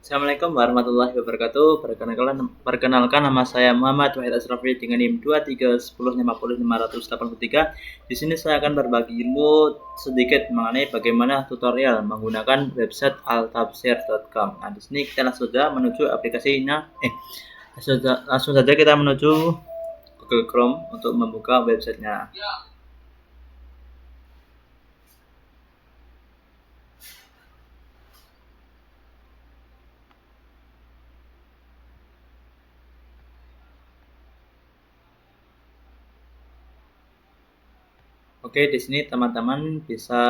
Assalamualaikum warahmatullahi wabarakatuh. Perkenalkan nama saya Muhammad Wahid Asrafi dengan NIM 231050583. Di sini saya akan berbagi ilmu sedikit mengenai bagaimana tutorial menggunakan website altafsir.com. Nah, di sini kita langsung saja menuju aplikasinya. Langsung saja kita menuju Google Chrome untuk membuka websitenya. Oke, di sini teman-teman bisa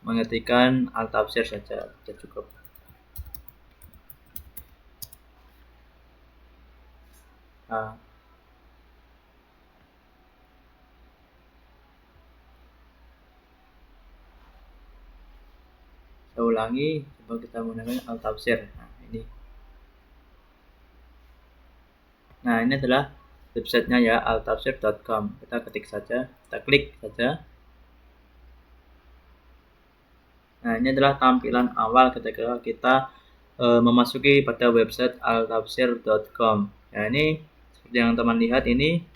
mengetikkan Altafsir saja, sudah cukup. Nah, saya ulangi, coba kita menggunakan Altafsir. Nah, ini adalah websitenya ya, altafsir.com. Kita ketik saja, kita klik saja. Nah, ini adalah tampilan awal ketika kita memasuki pada website altafsir.com. Nah, ini seperti yang teman lihat ini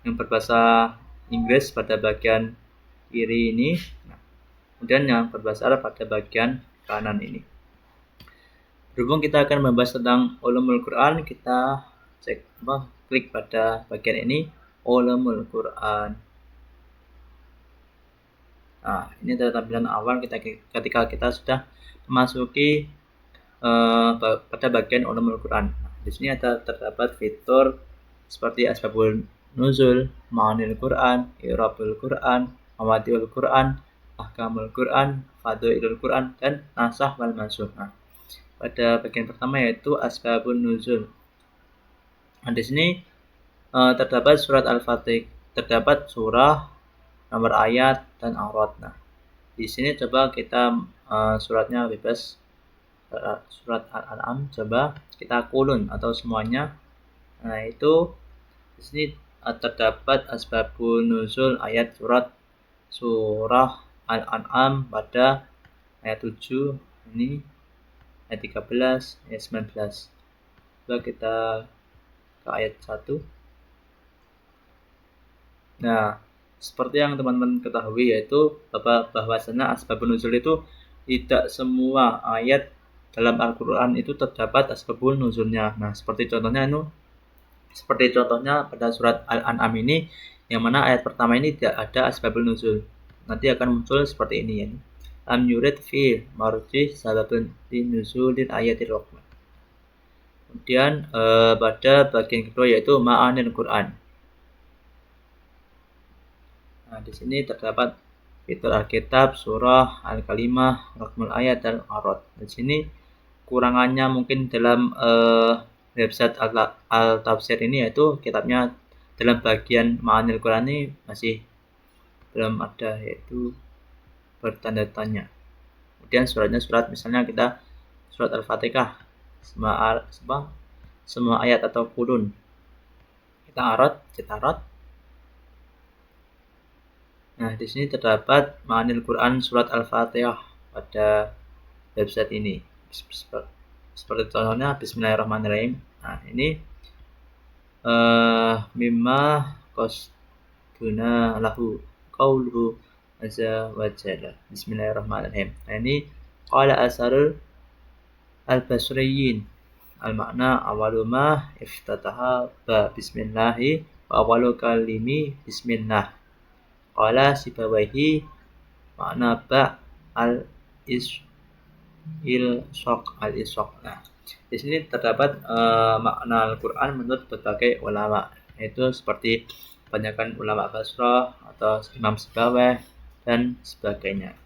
yang berbahasa Inggris pada bagian kiri ini. Nah, kemudian yang berbahasa Arab pada bagian kanan ini. Berhubung kita akan membahas tentang ulumul Quran, kita klik pada bagian ini, ulumul Quran. Nah, ini adalah tampilan awal ketika kita sudah memasuki pada bagian ulumul Quran. Nah, di sini terdapat fitur seperti asbabul nuzul, ma'anil Quran, i'rabul Quran, mawadi'ul Quran, ahkamul Quran, fadhailul Quran, dan nasakh wal mansukh. Nah, pada bagian pertama yaitu asbabun nuzul. Nah, di sini terdapat surat Al-Fatih, terdapat surah, nomor ayat, dan aurat. Nah, di sini coba kita suratnya bebas, surat Al-An'am, coba kita kulun atau semuanya. Nah, itu di sini terdapat asbabun nuzul ayat surah Al-An'am pada ayat 7 ini, ayat 13, ayat 19. Coba kita ke ayat 1. Nah, seperti yang teman-teman ketahui yaitu bahwasanya asbabun nuzul itu tidak semua ayat dalam Al-Quran itu terdapat asbabun nuzulnya. Nah, seperti contohnya pada surat Al-An'am ini, yang mana ayat pertama ini tidak ada asbabun nuzul. Nanti akan muncul seperti ini ya. Lam yurid fi marji sababun nuzulil ayatil rahman. Kemudian pada bagian kedua yaitu ma'anil Quran. Nah, di sini terdapat fitur Alkitab, surah, Al-Kalimah, Rakmul Ayat, dan Arad. Di sini kurangannya mungkin dalam website Al-Tafsir ini yaitu kitabnya dalam bagian Ma'anil Quran ini masih belum ada, yaitu bertanda tanya. Kemudian surat misalnya kita surat Al-Fatihah, semua ayat atau kulun. Kita arad. Nah, di sini terdapat Ma'anil Quran surat Al-Fatihah pada website ini. Seperti contohnya Bismillahirrahmanirrahim. Nah, ini mimma qasduna lahu qauluhu azza wa jalla. Bismillahirrahmanirrahim. Nah, ini qala asarul al-basriyin. Al-makna awalu ma iftataha ba bismillahi wa awalu kalimi bismillah. Qala sibawaihi makna ba al-isaq. Nah, di sini terdapat makna Al-Quran menurut berbagai ulama, yaitu seperti kebanyakan ulama Basrah atau Imam Sibawai dan sebagainya.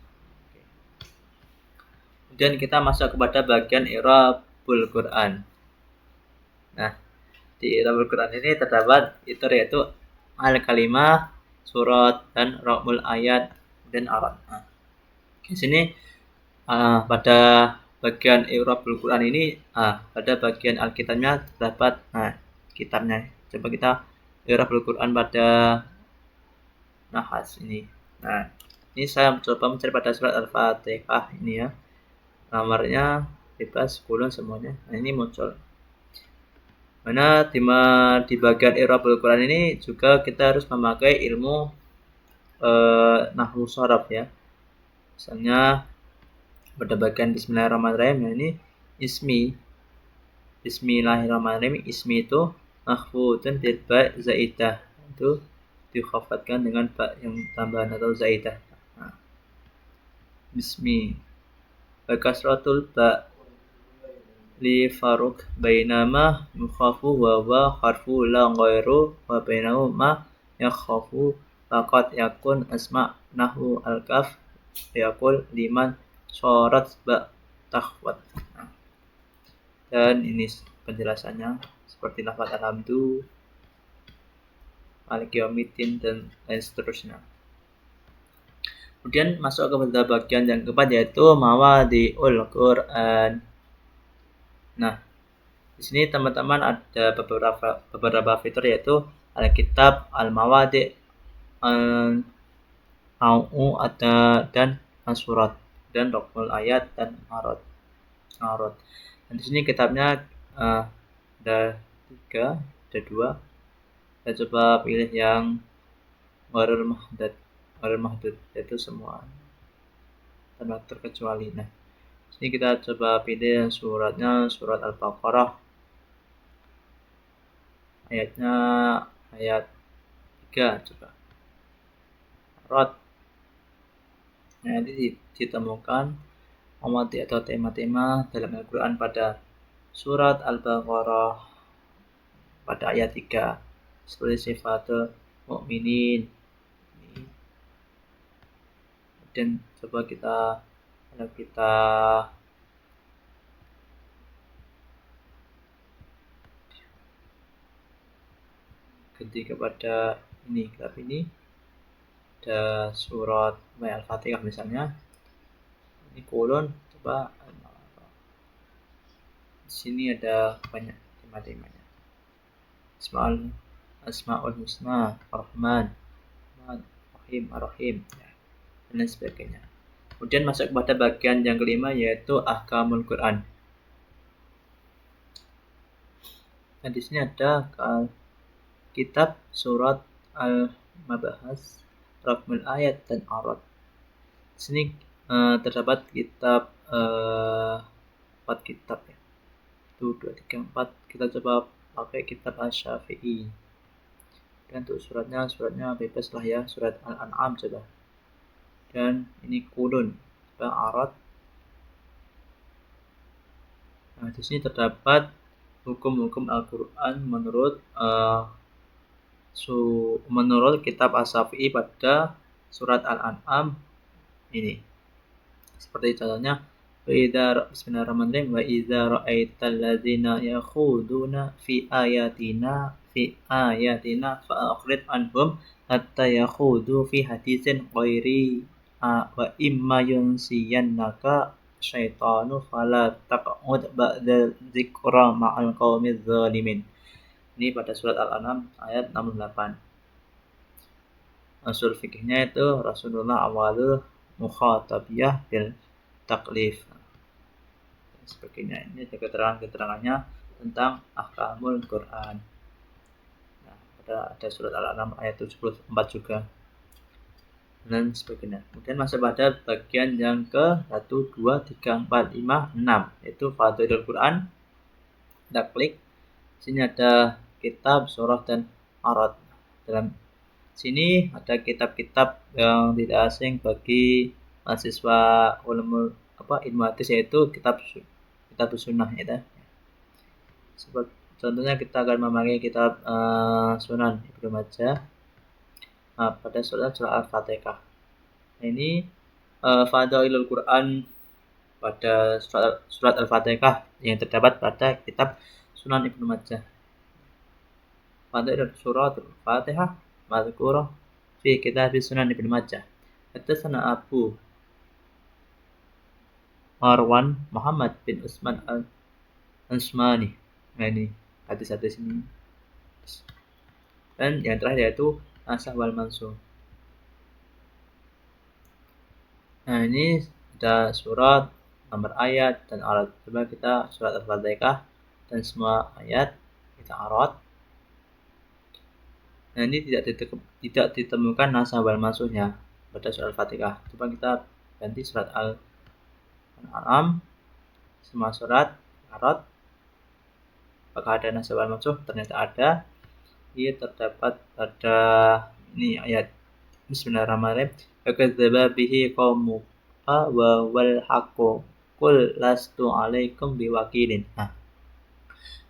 Kemudian kita masuk kepada bagian i'rabul Quran. Nah, di i'rabul Quran ini terdapat fitur yaitu al-kalimah, surat, dan rakmul ayat, dan arad. Nah, di sini pada bagian i'rabul Quran ini, pada bagian Alkitabnya terdapat kitabnya. Coba kita i'rabul Quran pada Nahas ini. Nah, ini saya coba mencari pada surat Al-Fatihah ini ya. Nomornya bebas, kulun semuanya. Nah, ini muncul. Mana di bagian i'rabul Quran ini juga kita harus memakai ilmu nahwu sharaf ya. Misalnya pada bagian bismillahirrahmanirrahim, nah ini ismi. Bismillahirrahmanirrahim, ismi itu mahfudun bil ba zaidah. Itu dikhafatkan dengan ba yang tambahan atau zaidah. Nah, bismi. Kasratul ba li faruk bainama mukhafu wa harfu la ghairu wa bainahu ma yakhafu faqad yakun asma nahwu al-kaf yaqul liman syarat ba takhwat. Nah, dan ini penjelasannya seperti lafaz alhamdu, maliki yaumiddin dan lain seterusnya. Kemudian masuk kepada bagian yang keempat yaitu mawadi'ul Quran. Nah, di sini teman-teman ada beberapa fitur yaitu Alkitab, Al-Mawadi', Al-Nau'u dan Surat dan Ruknul Ayat dan Arad. Dan di sini kitabnya ada 3, ada 2. Kita coba pilih yang ghairul mahdud yaitu semua tanpa terkecuali. Nah, sini kita coba pilih suratnya surat Al-Baqarah. Ayatnya ayat 3 coba. Arad. Nah, ini ditemukan mawadi atau tema-tema dalam Al-Quran pada surat Al-Baqarah pada ayat 3 seperti sifatul mukminin. Dan coba kita ganti kepada ini, kitab ini ada surat Al-Fatihah misalnya. Ini kolon, coba di sini ada banyak tema-temanya. Asmaul Husna, Ar-Rahman, Rahim, Ar-Rahim, ya, dan lain sebagainya. Kemudian masuk kepada bagian yang kelima yaitu Ahkamul Quran. Nah, di sini ada kitab, surat, Al-Mabahas, Ruknul Ayat dan Arad. Di sini terdapat kitab 4 kitab ya. 1, 2, 3, 4. Kita coba pakai kitab Asy-Syafi'i. Dan untuk suratnya bebas lah ya, surat Al-An'am coba. Dan ini kulun, coba Arad. Nah, di sini terdapat hukum-hukum Al-Quran menurut kitab Asy-Syafi'i pada surat Al-An'am ini. Seperti contohnya Bismillahirrahmanirrahim. Wa idza ra'aital ladzina yakhuduna fi ayatina fa'aqrid anhum hatta yakhudu fi haditsin ghairi wa imma yunsiyannaka syaitanu fala taq'ud ba'da dzikra ma'al qaumiz zalimin. Ini pada surat Al-An'am ayat 68. Usul fikihnya itu Rasulullah awalul mukhatabiyah bil taklif dan sebagainya. Ini ada keterangannya tentang ahkamul Quran. Nah, ada surat Al-An'am ayat 74 juga dan sebagainya. Kemudian masuk pada bagian yang ke 1, 2, 3, 4, 5, 6 yaitu Fadhailul Quran. Kita klik. Sini ada kitab, surah dan arad. Dalam sini ada kitab-kitab yang tidak asing bagi mahasiswa ilmu hadis yaitu kitab sunnah ya. Seperti contohnya kita akan memakai kitab Sunan Ibnu Majah pada surat Al-Fatihah. Nah, ini Fadhailul Quran pada surat Al-Fatihah yang terdapat pada kitab Sunan Ibnu Majah. Fadhailul surat Al-Fatihah mazkurah fi kitab Sunan Ibnu Majah. Hadatsana Abu Marwan Muhammad bin Utsman Al-Ansmani. Nah, ini hadis-hadis ini. Dan yang terakhir yaitu Nasakh wal Mansukh. Nah, ini ada surat nomor ayat dan arad. Coba kita surat Al-Fatihah dan semua ayat kita arad. Nah, ini tidak ditemukan nasah wal mansuhnya pada surat Al-Fatihah. Coba kita ganti surat Al-An'am, semua surat arad. Apakah ada nasah wal mansuh? Ternyata ada. Ia terdapat pada ini ayat Bismillahirrahmanirrahim. Fakadzdzaba bihi qaumuka wa wal haqqu qul lastu 'alaikum biwakilin. Nah,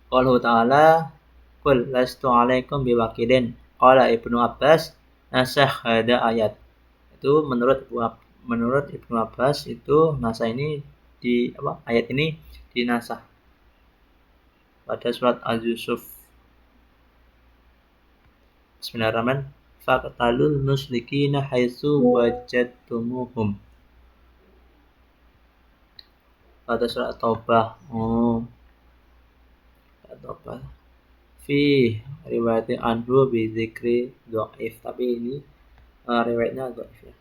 qaulhu ta'ala qul lastu 'alaikum biwakilin. Qala Ibnu Abbas nasakh hada ayat. Itu menurut Ibnu Abbas itu nasah ini ayat ini dinasah pada surat Al-Yusuf. Bismillahirrahmanirrahim. Faqtalul musyrikina haitsu wajadtumuhum. Pada surat Taubah. Taubah. Fi riwayat anhu bi dzikri dhaif. Tapi ini riwayatnya dhaif ya.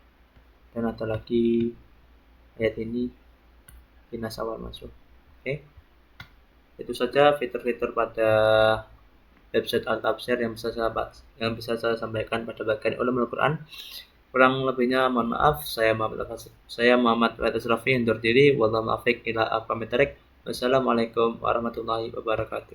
Dan ada lagi ayat ini binasawal masuk. Oke. Itu saja fitur-fitur pada website Al-Tafsir yang bisa saya sampaikan pada bagian ulumul Quran. Kurang lebihnya mohon maaf. Saya Muhammad Rafi undur diri. Wallahu muwaffiq ila aqwamit thoriq. Wassalamualaikum warahmatullahi wabarakatuh.